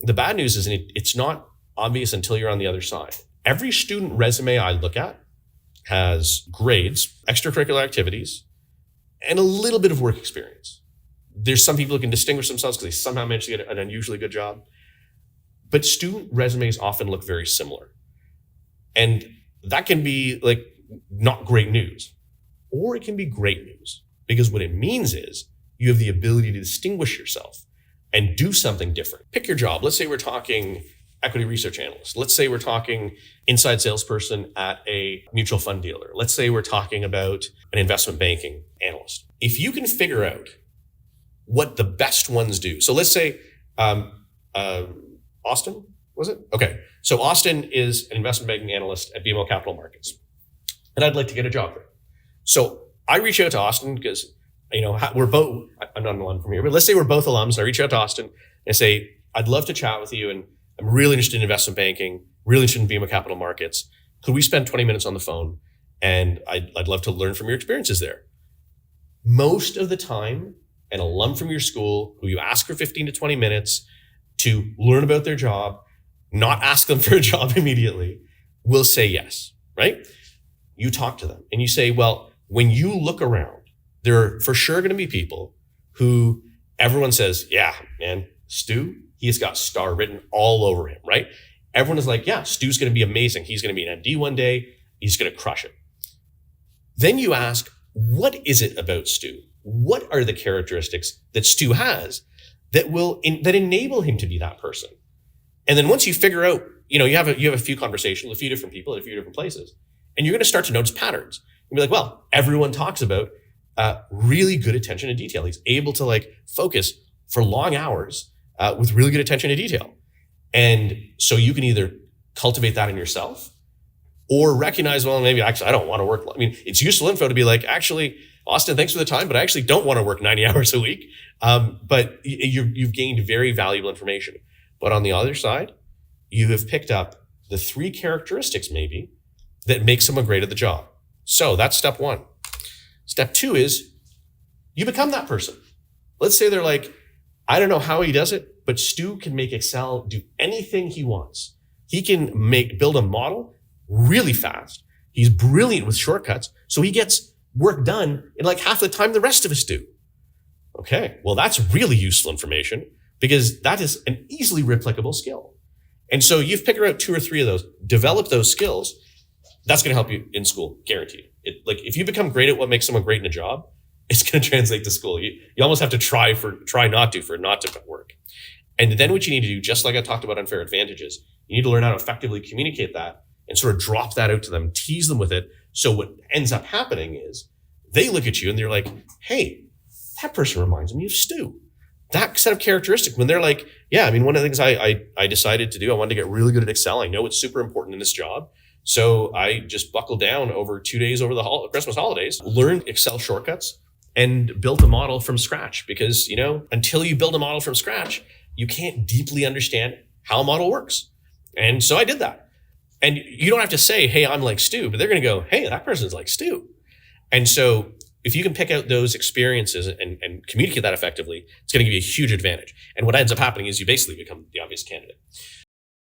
The bad news is it's not obvious until you're on the other side. Every student resume I look at has grades, extracurricular activities, and a little bit of work experience. There's some people who can distinguish themselves because they somehow managed to get an unusually good job. But student resumes often look very similar. And that can be like not great news, or it can be great news, because what it means is you have the ability to distinguish yourself and do something different. Pick your job. Let's say we're talking equity research analyst. Let's say we're talking inside salesperson at a mutual fund dealer. Let's say we're talking about an investment banking analyst. If you can figure out what the best ones do. So let's say Austin, was it? Okay. So Austin is an investment banking analyst at BMO Capital Markets, and I'd like to get a job there. So I reach out to Austin because, we're both, I'm not an alum from here, but let's say we're both alums. I reach out to Austin and say, I'd love to chat with you, and I'm really interested in investment banking, really interested in BMO Capital Markets. Could we spend 20 minutes on the phone? And I'd love to learn from your experiences there. Most of the time, an alum from your school who you ask for 15 to 20 minutes to learn about their job, not ask them for a job immediately, will say yes, right? You talk to them and you say, well, when you look around, there are for sure going to be people who everyone says, yeah, man, Stu, he has got star written all over him, right? Everyone is like, yeah, Stu's going to be amazing. He's going to be an MD one day. He's going to crush it. Then you ask, what is it about Stu? What are the characteristics that Stu has that enable him to be that person? And then once you figure out, you have a few conversations with a few different people at a few different places, and you're going to start to notice patterns. You'll be like, well, everyone talks about really good attention to detail. He's able to focus for long hours with really good attention to detail. And so you can either cultivate that in yourself or recognize, well, maybe actually I don't want to work. It's useful info to be like, actually, Austin, thanks for the time, but I actually don't want to work 90 hours a week. But you've gained very valuable information. But on the other side, you have picked up the 3 characteristics maybe that make someone great at the job. So that's step 1. Step 2 is you become that person. Let's say they're like, I don't know how he does it, but Stu can make Excel do anything he wants. He can build a model really fast. He's brilliant with shortcuts. So he gets work done in half the time the rest of us do. Okay, well, that's really useful information because that is an easily replicable skill. And so you've picked out 2 or 3 of those, develop those skills. That's going to help you in school, guaranteed. If you become great at what makes someone great in a job, it's going to translate to school. You almost have to try not to work. And then what you need to do, just like I talked about unfair advantages, you need to learn how to effectively communicate that and sort of drop that out to them, tease them with it. So what ends up happening is they look at you and they're like, hey, that person reminds me of Stu. That set of characteristics, when they're like, yeah, one of the things I decided to do, I wanted to get really good at Excel. I know it's super important in this job. So I just buckled down over 2 days over the Christmas holidays, learned Excel shortcuts, and built a model from scratch. Because, until you build a model from scratch, you can't deeply understand how a model works. And so I did that. And you don't have to say, hey, I'm like Stu, but they're going to go, hey, that person's like Stu. And so if you can pick out those experiences and communicate that effectively, it's going to give you a huge advantage. And what ends up happening is you basically become the obvious candidate.